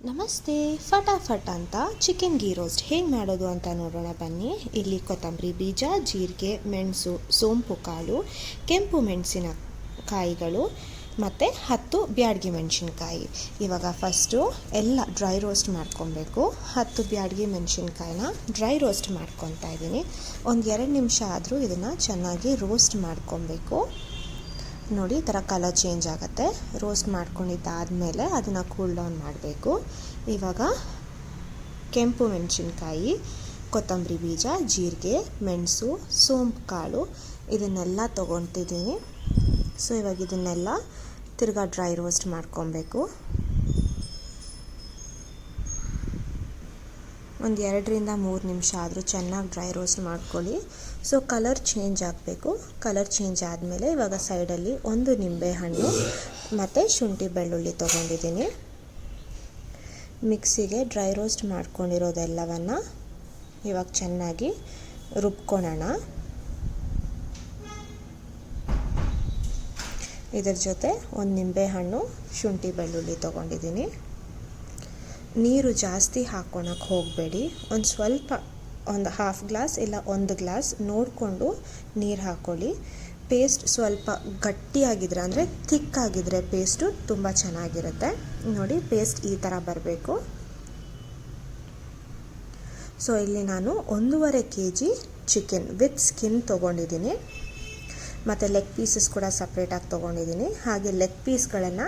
ನಮಸ್ತೆ. ಫಟಾಫಟ್ ಅಂತ chicken ghee roast ಹೇಗೆ ಮಾಡೋದು ಅಂತ ನೋಡೋಣ ಬನ್ನಿ. ಇಲ್ಲಿ ಕೊತ್ತಂಬರಿ ಬೀಜ, ಜೀರಿಗೆ, ಮೆಣಸು, ಸೋಂಪು ಕಾಳು, ಕೆಂಪು ಮೆಣಸಿನ ಕಾಯಿಗಳು ಮತ್ತು 10 ಬ್ಯಾಡಗಿ ಮೆಣಸಿನ್ಕಾಯಿ. ಇವಾಗ ಫಸ್ಟು ಎಲ್ಲ ಡ್ರೈ ರೋಸ್ಟ್ ಮಾಡ್ಕೊಬೇಕು. 10 ಬ್ಯಾಡಗಿ ಮೆಣಸಿನ್ಕಾಯಿನ ಡ್ರೈ ರೋಸ್ಟ್ ಮಾಡ್ಕೊತಾ ಇದ್ದೀನಿ. ಒಂದು 2 ನಿಮಿಷ ಆದರೂ ಇದನ್ನು ಚೆನ್ನಾಗಿ ರೋಸ್ಟ್ ಮಾಡ್ಕೊಬೇಕು. ನೋಡಿ, ಈ ಥರ ಕಲರ್ ಚೇಂಜ್ ಆಗುತ್ತೆ. ರೋಸ್ಟ್ ಮಾಡ್ಕೊಂಡಿದ್ದಾದಮೇಲೆ ಅದನ್ನು ಕೂಲ್ ಡೌನ್ ಮಾಡಬೇಕು. ಇವಾಗ ಕೆಂಪು ಮೆಣಸಿನ್ಕಾಯಿ, ಕೊತ್ತಂಬರಿ ಬೀಜ, ಜೀರಿಗೆ, ಮೆಣಸು, ಸೋಂಪು ಕಾಳು ಇದನ್ನೆಲ್ಲ ತೊಗೊತಿದ್ದೀನಿ. ಸೊ ಇವಾಗ ಇದನ್ನೆಲ್ಲ ತಿರ್ಗಾ ಡ್ರೈ ರೋಸ್ಟ್ ಮಾಡ್ಕೊಬೇಕು. ಒಂದು 2-3 ನಿಮಿಷ ಆದರೂ ಚೆನ್ನಾಗಿ ಡ್ರೈ ರೋಸ್ಟ್ ಮಾಡ್ಕೊಳ್ಳಿ. ಸೊ ಕಲರ್ ಚೇಂಜ್ ಆಗಬೇಕು. ಕಲರ್ ಚೇಂಜ್ ಆದಮೇಲೆ ಇವಾಗ ಸೈಡಲ್ಲಿ 1 ನಿಂಬೆಹಣ್ಣು ಮತ್ತು ಶುಂಠಿ ಬೆಳ್ಳುಳ್ಳಿ ತೊಗೊಂಡಿದ್ದೀನಿ. ಮಿಕ್ಸಿಗೆ ಡ್ರೈ ರೋಸ್ಟ್ ಮಾಡ್ಕೊಂಡಿರೋದೆಲ್ಲವನ್ನು ಇವಾಗ ಚೆನ್ನಾಗಿ ರುಬ್ಕೊಳ್ಳೋಣ. ಇದರ ಜೊತೆ 1 ನಿಂಬೆಹಣ್ಣು, ಶುಂಠಿ ಬೆಳ್ಳುಳ್ಳಿ ತೊಗೊಂಡಿದ್ದೀನಿ. ನೀರು ಜಾಸ್ತಿ ಹಾಕ್ಕೊಳಕ್ಕೆ ಹೋಗಬೇಡಿ. ಒಂದು ಸ್ವಲ್ಪ, ಒಂದು 1/2 ಗ್ಲಾಸ್ ಇಲ್ಲ 1 ಗ್ಲಾಸ್ ನೋಡಿಕೊಂಡು ನೀರು ಹಾಕ್ಕೊಳ್ಳಿ. ಪೇಸ್ಟ್ ಸ್ವಲ್ಪ ಗಟ್ಟಿಯಾಗಿದ್ದರೆ, ಅಂದರೆ ಥಿಕ್ಕಾಗಿದ್ದರೆ ಪೇಸ್ಟು ತುಂಬ ಚೆನ್ನಾಗಿರುತ್ತೆ. ನೋಡಿ, ಪೇಸ್ಟ್ ಈ ಥರ ಬರಬೇಕು. ಸೊ ಇಲ್ಲಿ ನಾನು 1.5 kg ಚಿಕನ್ ವಿತ್ ಸ್ಕಿನ್ ತೊಗೊಂಡಿದ್ದೀನಿ. ಮತ್ತು ಲೆಗ್ ಪೀಸಸ್ ಕೂಡ ಸಪ್ರೇಟಾಗಿ ತೊಗೊಂಡಿದ್ದೀನಿ. ಹಾಗೆ ಲೆಗ್ ಪೀಸ್ಗಳನ್ನು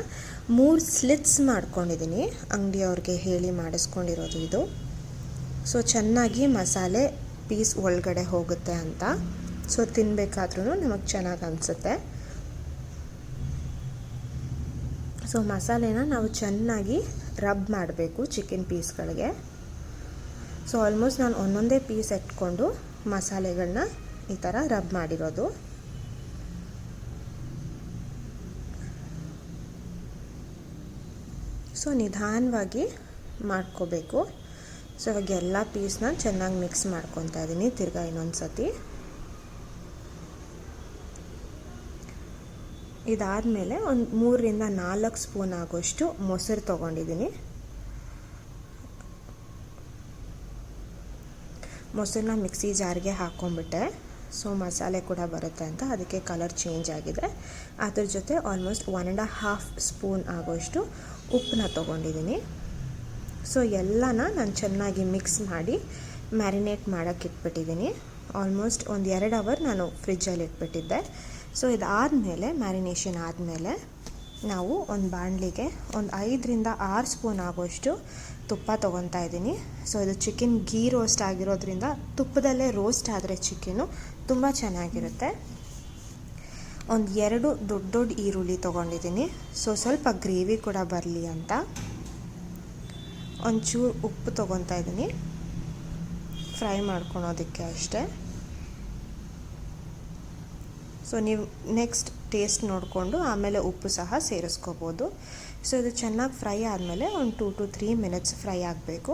3 ಸ್ಲಿಟ್ಸ್ ಮಾಡ್ಕೊಂಡಿದ್ದೀನಿ. ಅಂಗಡಿಯವ್ರಿಗೆ ಹೇಳಿ ಮಾಡಿಸ್ಕೊಂಡಿರೋದು ಇದು. ಸೊ ಚೆನ್ನಾಗಿ ಮಸಾಲೆ ಪೀಸ್ ಒಳಗಡೆ ಹೋಗುತ್ತೆ ಅಂತ. ಸೊ ತಿನ್ನಬೇಕಾದ್ರೂ ನಮಗೆ ಚೆನ್ನಾಗಿ ಅನಿಸುತ್ತೆ. ಸೊ ಮಸಾಲೆನ ನಾವು ಚೆನ್ನಾಗಿ ರಬ್ ಮಾಡಬೇಕು ಚಿಕನ್ ಪೀಸ್ಗಳಿಗೆ. ಸೊ ಆಲ್ಮೋಸ್ಟ್ ನಾನು ಒಂದೊಂದೇ ಪೀಸ್ ಎತ್ಕೊಂಡು ಮಸಾಲೆಗಳನ್ನ ಈ ಥರ ರಬ್ ಮಾಡಿರೋದು. ಸೊ ನಿಧಾನವಾಗಿ ಮಾಡ್ಕೋಬೇಕು. ಸೊ ಇವಾಗ ಎಲ್ಲ ಪೀಸ್ನ ಚೆನ್ನಾಗಿ ಮಿಕ್ಸ್ ಮಾಡ್ಕೊತಾ ಇದ್ದೀನಿ ತಿರ್ಗಾ ಇನ್ನೊಂದು ಸತಿ. ಇದಾದಮೇಲೆ ಒಂದು 3-4 ಸ್ಪೂನ್ ಆಗೋಷ್ಟು ಮೊಸರು ತೊಗೊಂಡಿದ್ದೀನಿ. ಮೊಸರನ್ನ ಮಿಕ್ಸಿ ಜಾರ್ಗೆ ಹಾಕ್ಕೊಂಬಿಟ್ಟೆ. ಸೊ ಮಸಾಲೆ ಕೂಡ ಬರುತ್ತೆ ಅಂತ, ಅದಕ್ಕೆ ಕಲರ್ ಚೇಂಜ್ ಆಗಿದೆ. ಅದ್ರ ಜೊತೆ ಆಲ್ಮೋಸ್ಟ್ 1.5 ಸ್ಪೂನ್ ಆಗೋಷ್ಟು ಉಪ್ಪನ್ನ ತೊಗೊಂಡಿದ್ದೀನಿ. ಸೊ ಎಲ್ಲನ ನಾನು ಚೆನ್ನಾಗಿ ಮಿಕ್ಸ್ ಮಾಡಿ ಮ್ಯಾರಿನೇಟ್ ಮಾಡೋಕ್ಕೆ ಇಟ್ಬಿಟ್ಟಿದ್ದೀನಿ. ಆಲ್ಮೋಸ್ಟ್ ಒಂದು 2 ಅವರ್ ನಾನು ಫ್ರಿಜ್ಜಲ್ಲಿ ಇಟ್ಬಿಟ್ಟಿದ್ದೆ. ಸೊ ಇದಾದಮೇಲೆ ಮ್ಯಾರಿನೇಷನ್ ಆದಮೇಲೆ ನಾವು ಒಂದು ಬಾಣಲಿಗೆ ಒಂದು 5-6 ಸ್ಪೂನ್ ಆಗೋಷ್ಟು ತುಪ್ಪ ತೊಗೊತಾ ಇದ್ದೀನಿ. ಸೊ ಇದು ಚಿಕನ್ ಗೀ ರೋಸ್ಟ್ ಆಗಿರೋದ್ರಿಂದ ತುಪ್ಪದಲ್ಲೇ ರೋಸ್ಟ್ ಆದರೆ ಚಿಕನ್ನು ತುಂಬ ಚೆನ್ನಾಗಿರುತ್ತೆ. ಒಂದು 2 ದೊಡ್ಡ ಈರುಳ್ಳಿ ತೊಗೊಂಡಿದ್ದೀನಿ. ಸೊ ಸ್ವಲ್ಪ ಗ್ರೇವಿ ಕೂಡ ಬರಲಿ ಅಂತ ಒಂಚೂರು ಉಪ್ಪು ತೊಗೊತಾ ಇದ್ದೀನಿ, ಫ್ರೈ ಮಾಡ್ಕೊಳೋದಕ್ಕೆ ಅಷ್ಟೇ. ಸೊ ನೀವು ನೆಕ್ಸ್ಟ್ ಟೇಸ್ಟ್ ನೋಡಿಕೊಂಡು ಆಮೇಲೆ ಉಪ್ಪು ಸಹ ಸೇರಿಸ್ಕೋಬೋದು. ಸೊ ಇದು ಚೆನ್ನಾಗಿ ಫ್ರೈ ಆದಮೇಲೆ ಒಂದು 2 to 3 ಮಿನಿಟ್ಸ್ ಫ್ರೈ ಆಗಬೇಕು.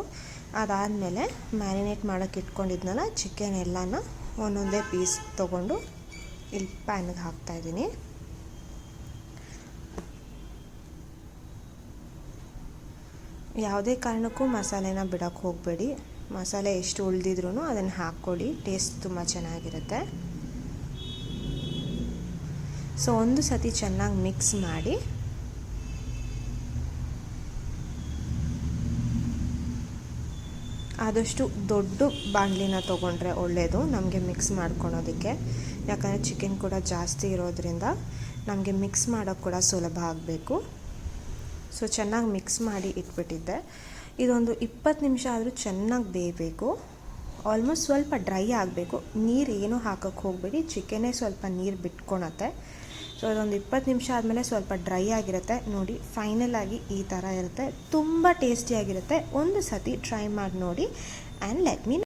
ಅದಾದಮೇಲೆ ಮ್ಯಾರಿನೇಟ್ ಮಾಡೋಕ್ಕೆ ಇಟ್ಕೊಂಡಿದ್ನಲ್ಲ ಚಿಕನ್ ಎಲ್ಲನ ಒಂದೊಂದೇ ಪೀಸ್ ತೊಗೊಂಡು ಇಲ್ಲಿ ಪ್ಯಾನ್ಗೆ ಹಾಕ್ತಾಯಿದ್ದೀನಿ. ಯಾವುದೇ ಕಾರಣಕ್ಕೂ ಮಸಾಲೆನ ಬಿಡೋಕ್ಕೆ ಹೋಗಬೇಡಿ. ಮಸಾಲೆ ಎಷ್ಟು ಉಳಿದಿದ್ರೂ ಅದನ್ನು ಹಾಕ್ಕೊಳ್ಳಿ, ಟೇಸ್ಟ್ ತುಂಬ ಚೆನ್ನಾಗಿರುತ್ತೆ. ಸೊ ಒಂದು ಸತಿ ಚೆನ್ನಾಗಿ ಮಿಕ್ಸ್ ಮಾಡಿ ಆದಷ್ಟು ದೊಡ್ಡ ಬಾಣಲಿನ ತೊಗೊಂಡ್ರೆ ಒಳ್ಳೆಯದು ನಮಗೆ ಮಿಕ್ಸ್ ಮಾಡ್ಕೊಳೋದಕ್ಕೆ. ಯಾಕಂದರೆ ಚಿಕನ್ ಕೂಡ ಜಾಸ್ತಿ ಇರೋದ್ರಿಂದ ನಮಗೆ ಮಿಕ್ಸ್ ಮಾಡೋಕ್ಕೆ ಕೂಡ ಸುಲಭ ಆಗಬೇಕು. ಸೊ ಚೆನ್ನಾಗಿ ಮಿಕ್ಸ್ ಮಾಡಿ ಇಟ್ಬಿಟ್ಟಿದ್ದೆ. ಇದೊಂದು 20 ನಿಮಿಷ ಆದರೂ ಚೆನ್ನಾಗಿ ಬೇಯಬೇಕು. ಆಲ್ಮೋಸ್ಟ್ ಸ್ವಲ್ಪ ಡ್ರೈ ಆಗಬೇಕು. ನೀರು ಏನೂ ಹಾಕೋಕ್ಕೆ ಹೋಗಬೇಡಿ, ಚಿಕನ್ನೇ ಸ್ವಲ್ಪ ನೀರು ಬಿಟ್ಕೊಳತ್ತೆ. ಸೊ ಅದೊಂದು 20 ನಿಮಿಷ ಆದಮೇಲೆ ಸ್ವಲ್ಪ ಡ್ರೈ ಆಗಿರುತ್ತೆ. ನೋಡಿ, ಫೈನಲ್ ಆಗಿ ಈ ಥರ ಇರುತ್ತೆ. ತುಂಬ ಟೇಸ್ಟಿಯಾಗಿರುತ್ತೆ. ಒಂದು ಸತಿ ಟ್ರೈ ಮಾಡಿ ನೋಡಿ ಆ್ಯಂಡ್ ಲೆಟ್ ಮೀ